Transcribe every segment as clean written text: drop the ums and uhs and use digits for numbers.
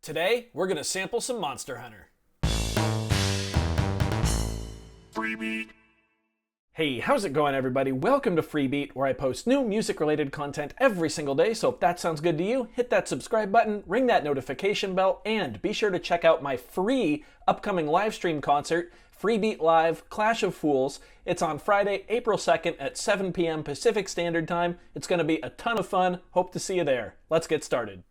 Today, we're going to sample some Monster Hunter. Freebie. Hey, how's it going, everybody? Welcome to Freebeat, where I post new music-related content every single day, so if that sounds good to you, hit that subscribe button, ring that notification bell, and be sure to check out my free upcoming live stream concert, Freebeat Live Clash of Fools. It's on Friday, April 2nd at 7 p.m. Pacific Standard Time. It's going to be a ton of fun. Hope to see you there. Let's get started.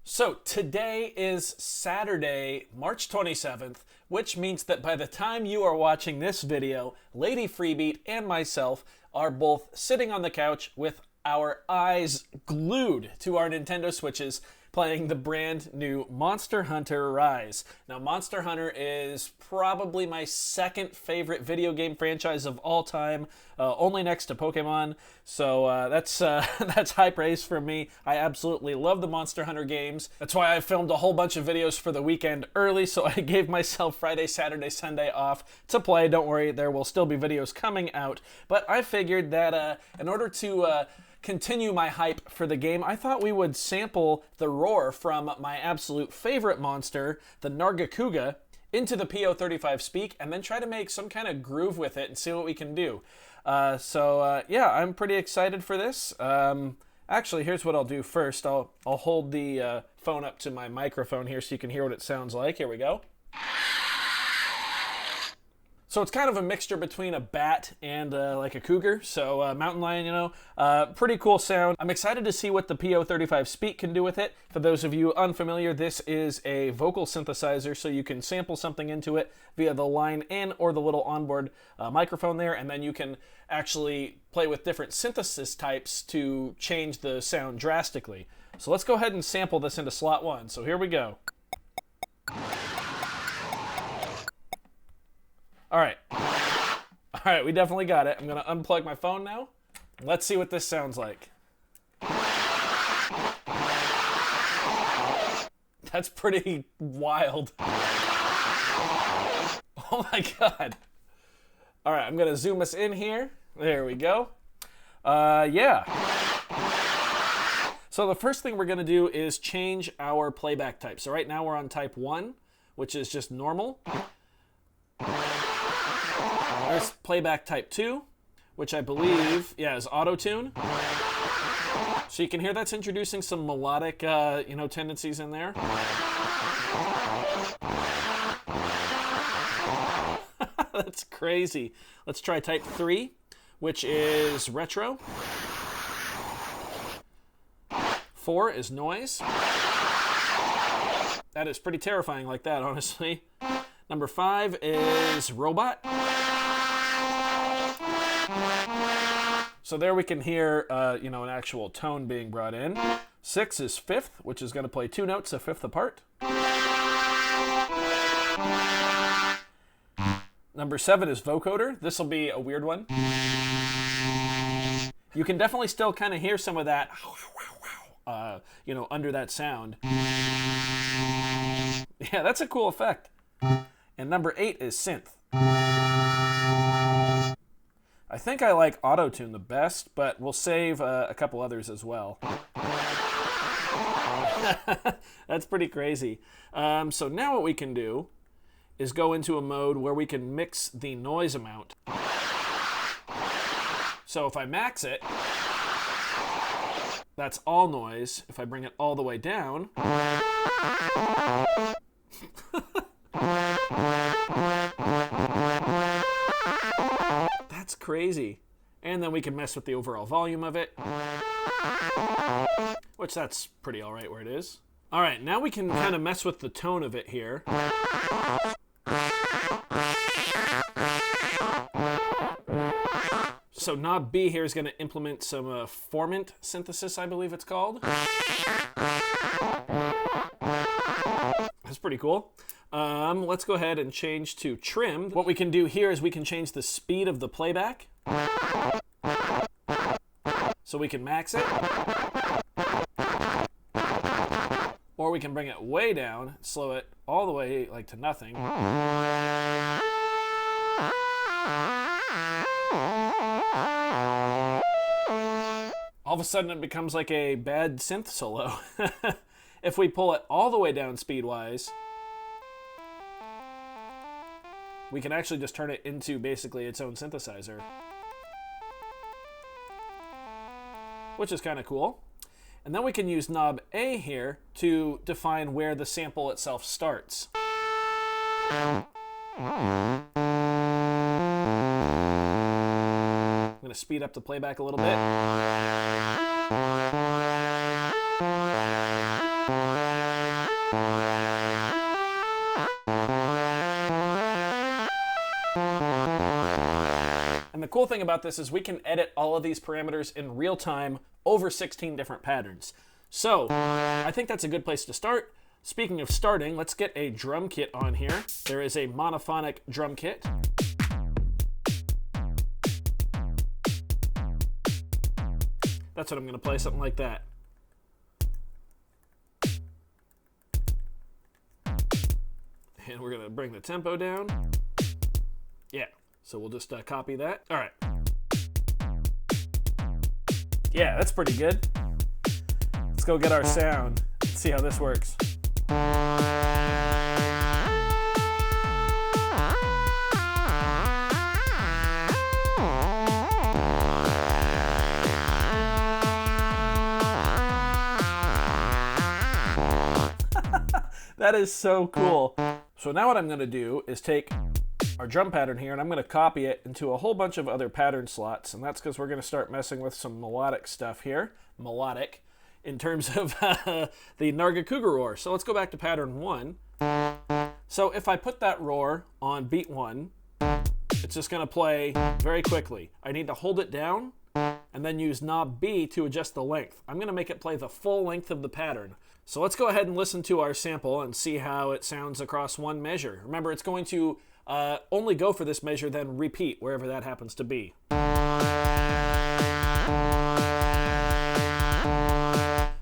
So today is Saturday, March 27th, which means that by the time you are watching this video, Lady Freebeat and myself are both sitting on the couch with our eyes glued to our Nintendo Switches playing the brand new Monster Hunter Rise. Now, Monster Hunter is probably my second favorite video game franchise of all time, only next to Pokemon, so that's high praise for me. I absolutely love the Monster Hunter games. That's why I filmed a whole bunch of videos for the weekend early, so I gave myself Friday, Saturday, Sunday off to play. Don't worry, there will still be videos coming out, but I figured that in order to continue my hype for the game, I thought we would sample the roar from my absolute favorite monster, the Nargacuga, into the PO-35 speak, and then try to make some kind of groove with it and see what we can do. Yeah, I'm pretty excited for this. Actually, here's what I'll do first. I'll hold the phone up to my microphone here so you can hear what it sounds like. Here we go. So it's kind of a mixture between a bat and like a cougar, so mountain lion, you know, pretty cool sound. I'm excited to see what the PO-35 speak can do with it. For those of you unfamiliar, this is a vocal synthesizer, so you can sample something into it via the line in or the little onboard microphone there, and then you can actually play with different synthesis types to change the sound drastically. So let's go ahead and sample this into slot 1. So here we go. All right, we definitely got it. I'm gonna unplug my phone now. Let's see what this sounds like. That's pretty wild. Oh my God. All right, I'm gonna zoom us in here. There we go. Yeah. So the first thing we're gonna do is change our playback type. So right now we're on type 1, which is just normal. There's playback type 2, which I believe, is auto-tune. So you can hear that's introducing some melodic, tendencies in there. That's crazy. Let's try type 3, which is retro. 4 is noise. That is pretty terrifying like that, honestly. Number 5 is robot. So there we can hear, an actual tone being brought in. 6 is fifth, which is going to play 2 notes a fifth apart. Number 7 is vocoder. This will be a weird one. You can definitely still kind of hear some of that, under that sound. Yeah, that's a cool effect. And number 8 is synth. I think I like auto-tune the best, but we'll save a couple others as well. That's pretty crazy. So now what we can do is go into a mode where we can mix the noise amount. So if I max it, that's all noise. If I bring it all the way down, that's crazy. And then we can mess with the overall volume of it, which that's pretty all right where it is. All right, now we can kind of mess with the tone of it here. So knob B here is going to implement some formant synthesis, I believe it's called. That's pretty cool. Let's go ahead and change to trim. What we can do here is we can change the speed of the playback. So we can max it. Or we can bring it way down, slow it all the way to nothing. All of a sudden it becomes like a bad synth solo. If we pull it all the way down speed-wise, we can actually just turn it into basically its own synthesizer, which is kind of cool. And then we can use knob A here to define where the sample itself starts. I'm going to speed up the playback a little bit. And the cool thing about this is we can edit all of these parameters in real time over 16 different patterns. So I think that's a good place to start. Speaking of starting, let's get a drum kit on here. There is a monophonic drum kit. That's what I'm going to play, something like that. And we're going to bring the tempo down. Yeah, so we'll just copy that. All right. Yeah, that's pretty good. Let's go get our sound and see how this works. That is so cool. So now what I'm going to do is take our drum pattern here and I'm going to copy it into a whole bunch of other pattern slots, and that's because we're going to start messing with some melodic stuff here. Melodic in terms of the Nargacuga roar. So let's go back to pattern 1. So if I put that roar on beat 1, it's just going to play very quickly. I need to hold it down and then use knob B to adjust the length. I'm going to make it play the full length of the pattern. So let's go ahead and listen to our sample and see how it sounds across one measure. Remember, it's going to only go for this measure, then repeat wherever that happens to be.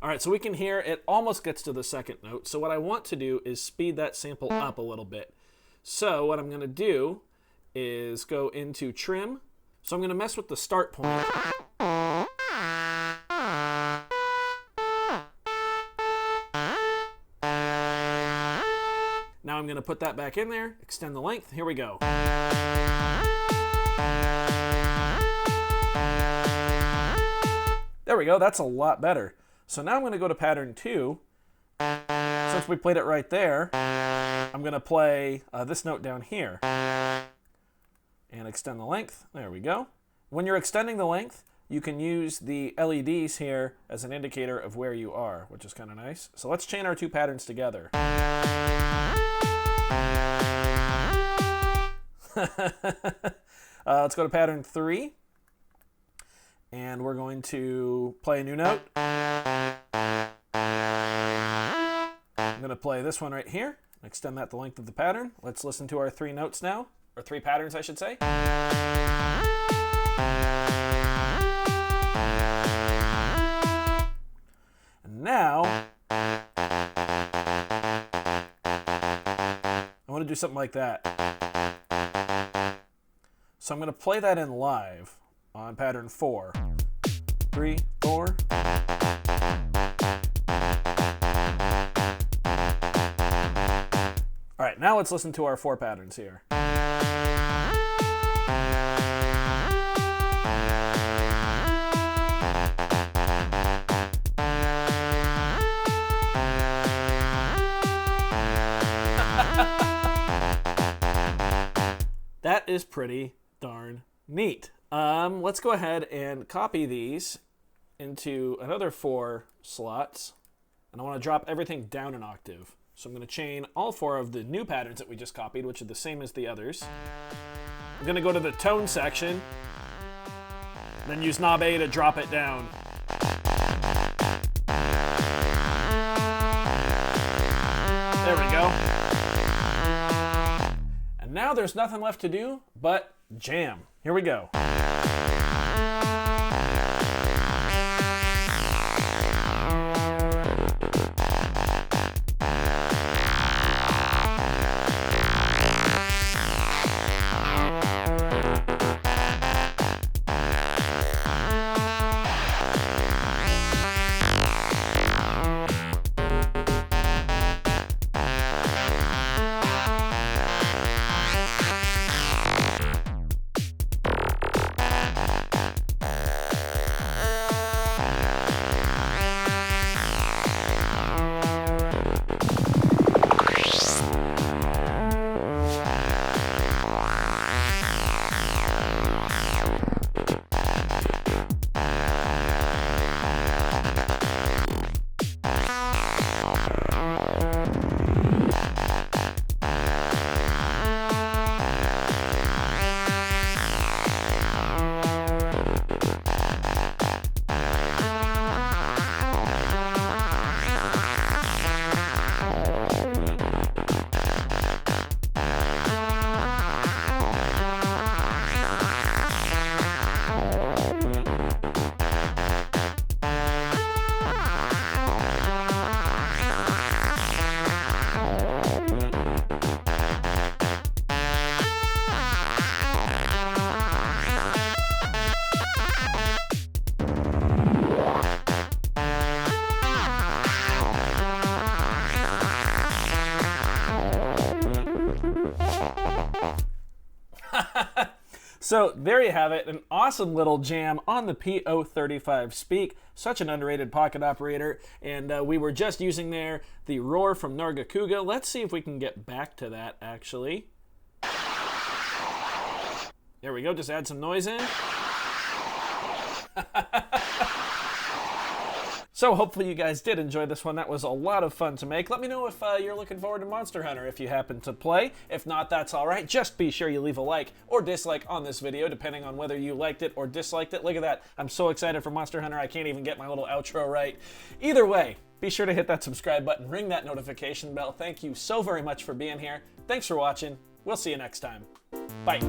All right, so we can hear it almost gets to the second note. So what I want to do is speed that sample up a little bit. So what I'm going to do is go into trim. So I'm going to mess with the start point. Now I'm going to put that back in there, extend the length. Here we go. There we go. That's a lot better. So now I'm going to go to pattern 2. Since we played it right there, I'm going to play this note down here and extend the length. There we go. When you're extending the length, you can use the LEDs here as an indicator of where you are, which is kind of nice. So let's chain our two patterns together. Let's go to pattern 3. And we're going to play a new note. I'm going to play this one right here. Extend that the length of the pattern. Let's listen to our 3 notes now. Or 3 patterns, I should say. And now, I want to do something like that. So I'm going to play that in live on pattern 4. 3, 4. All right, now let's listen to our 4 patterns here. That is pretty darn neat. Let's go ahead and copy these into another 4 slots. And I want to drop everything down an octave. So I'm going to chain all 4 of the new patterns that we just copied, which are the same as the others. I'm going to go to the tone section, then use knob A to drop it down. There we go. And now there's nothing left to do but jam. Here we go. So there you have it, an awesome little jam on the PO-35 Speak. Such an underrated pocket operator, and we were just using there the roar from Nargacuga. Let's see if we can get back to that, actually. There we go, just add some noise in. So hopefully you guys did enjoy this one. That was a lot of fun to make. Let me know if you're looking forward to Monster Hunter if you happen to play. If not, that's all right. Just be sure you leave a like or dislike on this video, depending on whether you liked it or disliked it. Look at that. I'm so excited for Monster Hunter, I can't even get my little outro right. Either way, be sure to hit that subscribe button, ring that notification bell. Thank you so very much for being here. Thanks for watching. We'll see you next time. Bye.